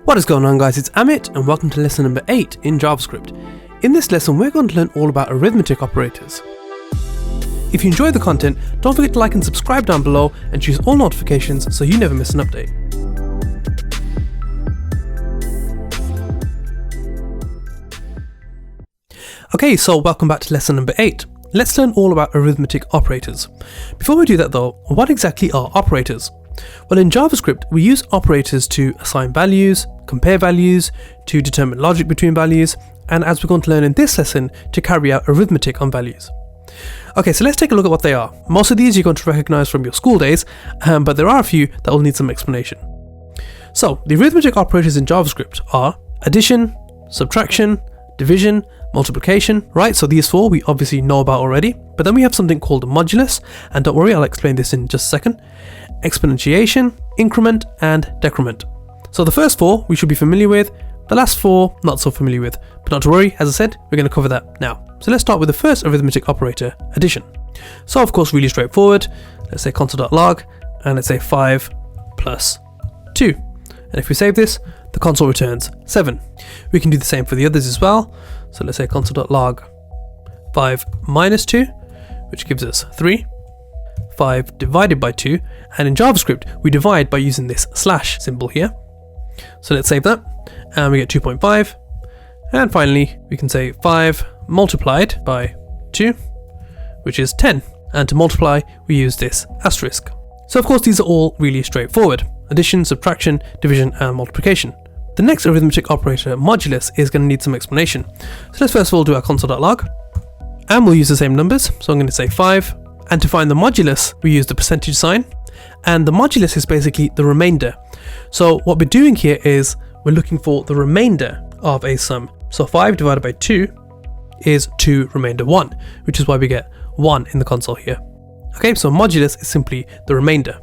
What is going on, guys? It's Amit and welcome to lesson number 8 in JavaScript. In this lesson we're going to learn all about arithmetic operators. If you enjoy the content, don't forget to like and subscribe down below and choose all notifications so you never miss an update. Okay, so welcome back to lesson number 8. Let's learn all about arithmetic operators. Before we do that though, what exactly are operators? Well, in JavaScript, we use operators to assign values, compare values, to determine logic between values, and as we're going to learn in this lesson, to carry out arithmetic on values. Okay, so let's take a look at what they are. Most of these you're going to recognize from your school days, but there are a few that will need some explanation. So, the arithmetic operators in JavaScript are addition, subtraction, division, multiplication, right? So these four we obviously know about already, but then we have something called a modulus, and don't worry, I'll explain this in just a second. Exponentiation, increment, and decrement. So the first four we should be familiar with, the last four not so familiar with, but not to worry, as I said, we're going to cover that now. So let's start with the first arithmetic operator, addition. So of course really straightforward, let's say console.log, and let's say 5 plus 2. And if we save this, the console returns 7. We can do the same for the others as well. So let's say console.log 5 minus 2, which gives us 3. 5 divided by 2, and in JavaScript we divide by using this slash symbol here. So let's save that, and we get 2.5. And finally we can say 5 multiplied by 2, which is 10. And to multiply we use this asterisk. So of course these are all really straightforward: addition, subtraction, division, and multiplication. The next arithmetic operator, modulus, is going to need some explanation. So let's first of all do our console.log, and we'll use the same numbers. So I'm going to say 5, and to find the modulus we use the percentage sign, and the modulus is basically the remainder. So what we're doing here is we're looking for the remainder of a sum. So 5 divided by 2 is 2 remainder 1, which is why we get 1 in the console here. Okay, so modulus is simply the remainder.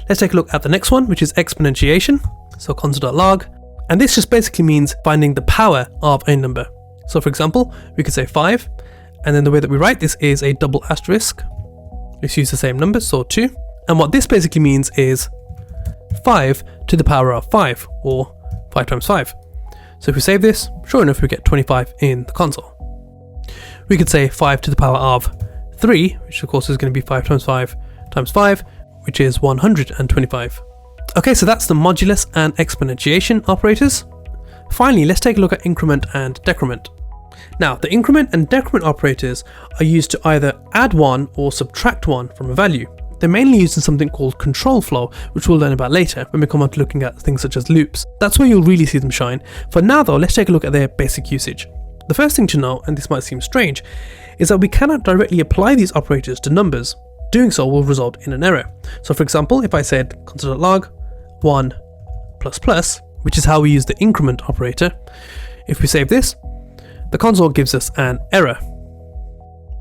Let's take a look at the next one, which is exponentiation. So console.log, and this just basically means finding the power of a number. So for example, we could say 5, and then the way that we write this is a double asterisk. Let's use the same number, so 2. And what this basically means is 5 to the power of 5, or 5 times 5. So if we save this, sure enough we get 25 in the console. We could say 5 to the power of 3, which of course is going to be 5 times 5 times 5, which is 125. Okay, so that's the modulus and exponentiation operators. Finally, let's take a look at increment and decrement. Now, the increment and decrement operators are used to either add 1 or subtract 1 from a value. They're mainly used in something called control flow, which we'll learn about later when we come on to looking at things such as loops. That's where you'll really see them shine. For now though, let's take a look at their basic usage. The first thing to know, and this might seem strange, is that we cannot directly apply these operators to numbers. Doing so will result in an error. So for example, if I said console.log 1 plus plus, which is how we use the increment operator, if we save this, the console gives us an error.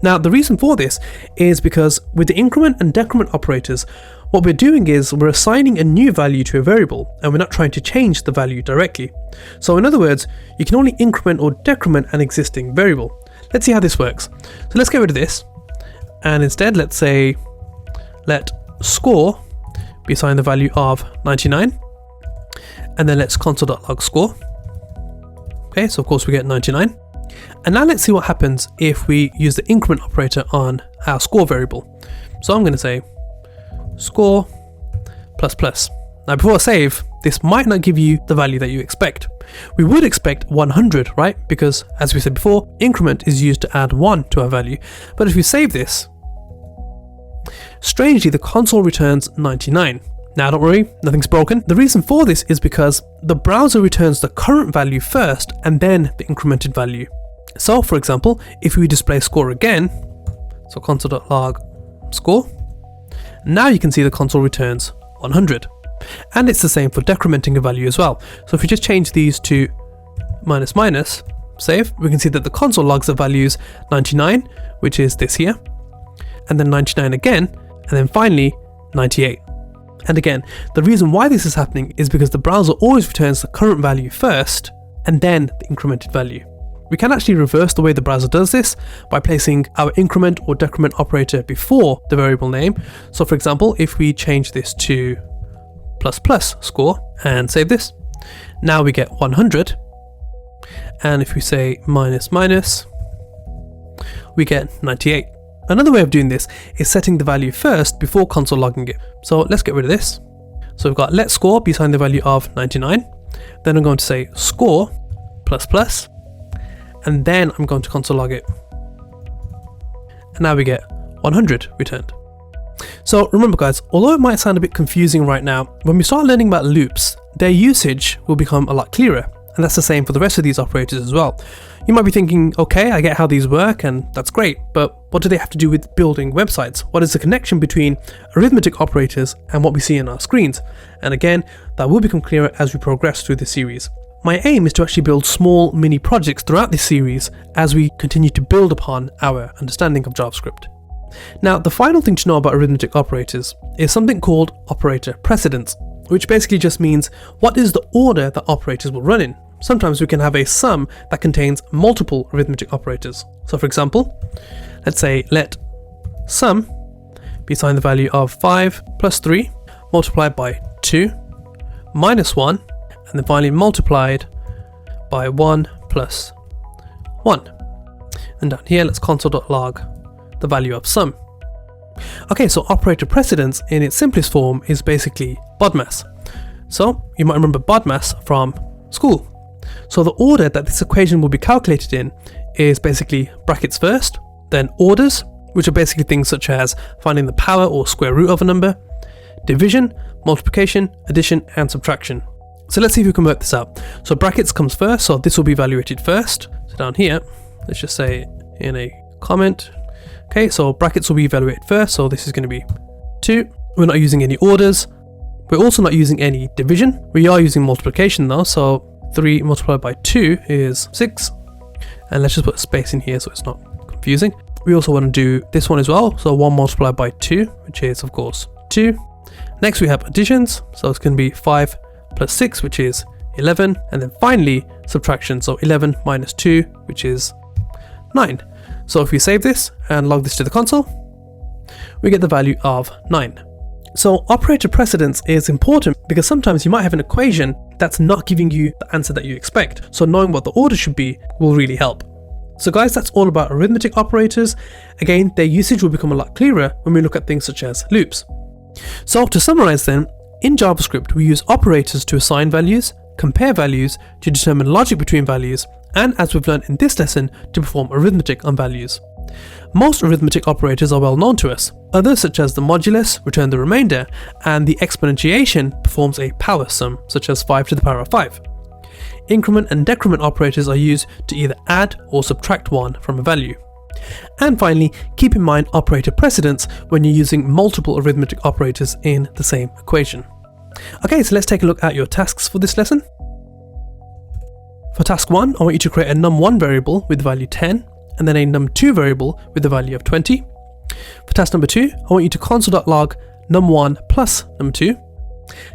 Now the reason for this is because with the increment and decrement operators, what we're doing is we're assigning a new value to a variable, and we're not trying to change the value directly. So in other words, you can only increment or decrement an existing variable. Let's see how this works. So let's get rid of this, and instead let's say let score be assigned the value of 99, and then let's console.log score. Okay, so of course we get 99. And now let's see what happens if we use the increment operator on our score variable. So I'm going to say score plus plus. Now before I save, this might not give you the value that you expect. We would expect 100, right? Because as we said before, increment is used to add 1 to our value. But if we save this, strangely the console returns 99. Now don't worry, nothing's broken. The reason for this is because the browser returns the current value first and then the incremented value. So for example, if we display score again, so console.log score, now you can see the console returns 100. And it's the same for decrementing a value as well. So if we just change these to minus minus, save, we can see that the console logs the values 99, which is this here, and then 99 again, and then finally 98. And again, the reason why this is happening is because the browser always returns the current value first and then the incremented value. We can actually reverse the way the browser does this by placing our increment or decrement operator before the variable name. So for example, if we change this to ++ score and save this, Now we get 100. And if we say minus minus, we get 98. Another way of doing this is setting the value first before console logging it. So let's get rid of this. So we've got let score be assigned the value of 99. Then I'm going to say score plus plus, and then I'm going to console log it. And now we get 100 returned. So remember guys, although it might sound a bit confusing right now, when we start learning about loops, their usage will become a lot clearer. And that's the same for the rest of these operators as well. You might be thinking, okay, I get how these work and that's great, but what do they have to do with building websites? What is the connection between arithmetic operators and what we see on our screens? And again, that will become clearer as we progress through this series. My aim is to actually build small mini projects throughout this series as we continue to build upon our understanding of JavaScript. Now, the final thing to know about arithmetic operators is something called operator precedence, which basically just means what is the order that operators will run in. Sometimes we can have a sum that contains multiple arithmetic operators. So for example, let's say let sum be assigned the value of 5 plus 3 multiplied by 2 minus 1, and then finally multiplied by 1 plus 1. And down here, let's console.log the value of sum. Okay, so operator precedence in its simplest form is basically BODMAS. So you might remember BODMAS from school. So the order that this equation will be calculated in is basically brackets first, then orders, which are basically things such as finding the power or square root of a number, division, multiplication, addition, and subtraction. So let's see if we can work this out. So brackets comes first, so this will be evaluated first. So down here, let's just say in a comment, okay, so brackets will be evaluated first, so this is going to be 2. We're not using any orders. We're also not using any division. We are using multiplication though, so 3 multiplied by 2 is 6. And let's just put a space in here so it's not confusing. We also want to do this one as well, so 1 multiplied by 2, which is of course 2. Next we have additions, so it's going to be 5 plus 6, which is 11. And then finally subtraction, so 11 minus 2, which is 9. So if we save this and log this to the console, we get the value of 9. So operator precedence is important because sometimes you might have an equation that's not giving you the answer that you expect. So knowing what the order should be will really help. So guys, that's all about arithmetic operators. Again, their usage will become a lot clearer when we look at things such as loops. So to summarize then, in JavaScript we use operators to assign values, compare values, to determine logic between values, and as we've learned in this lesson, to perform arithmetic on values. Most arithmetic operators are well known to us. Others such as the modulus return the remainder, and the exponentiation performs a power sum such as 5 to the power of 5. Increment and decrement operators are used to either add or subtract 1 from a value. And finally, keep in mind operator precedence when you're using multiple arithmetic operators in the same equation. Okay, so let's take a look at your tasks for this lesson. For task 1, I want you to create a num1 variable with the value 10, and then a num2 variable with the value of 20. For task number 2, I want you to console.log num1 plus num2.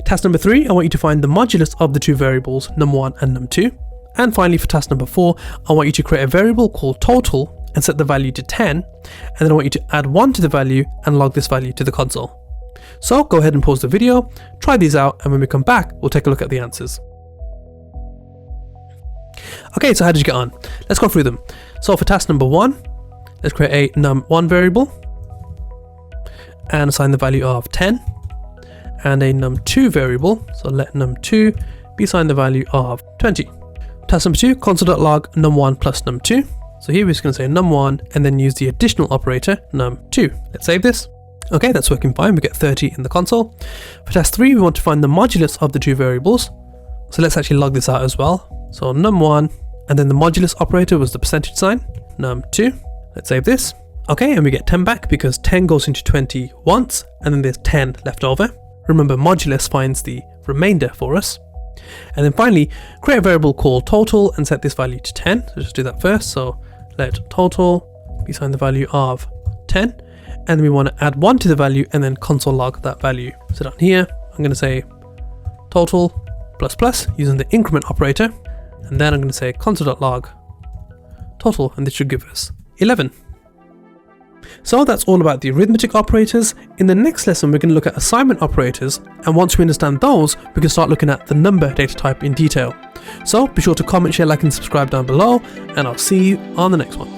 Task number 3, I want you to find the modulus of the two variables num1 and num2. And finally for task number 4, I want you to create a variable called total and set the value to 10, and then I want you to add 1 to the value and log this value to the console. So go ahead and pause the video, try these out, and when we come back, we'll take a look at the answers. Okay, so how did you get on? Let's go through them. So for task number 1, let's create a num1 variable and assign the value of 10, and a num2 variable, so let num2 be assigned the value of 20. Task number 2, console.log num1 plus num2. So here we're just going to say num1 and then use the additional operator num2. Let's save this. Okay, that's working fine. We get 30 in the console. For task 3, we want to find the modulus of the two variables. So let's actually log this out as well. So num1, and then the modulus operator was the percentage sign, num2. Let's save this. Okay, and we get 10 back because 10 goes into 20 once, and then there's 10 left over. Remember, modulus finds the remainder for us. And then finally, create a variable called total and set this value to 10. So just do that first. So let total be assigned the value of 10. And we want to add 1 to the value and then console log that value. So down here, I'm going to say total plus plus using the increment operator. And then I'm going to say console.log total, and this should give us 11. So that's all about the arithmetic operators. In the next lesson, we're going to look at assignment operators, and once we understand those, we can start looking at the number data type in detail. So be sure to comment, share, like and subscribe down below, and I'll see you on the next one.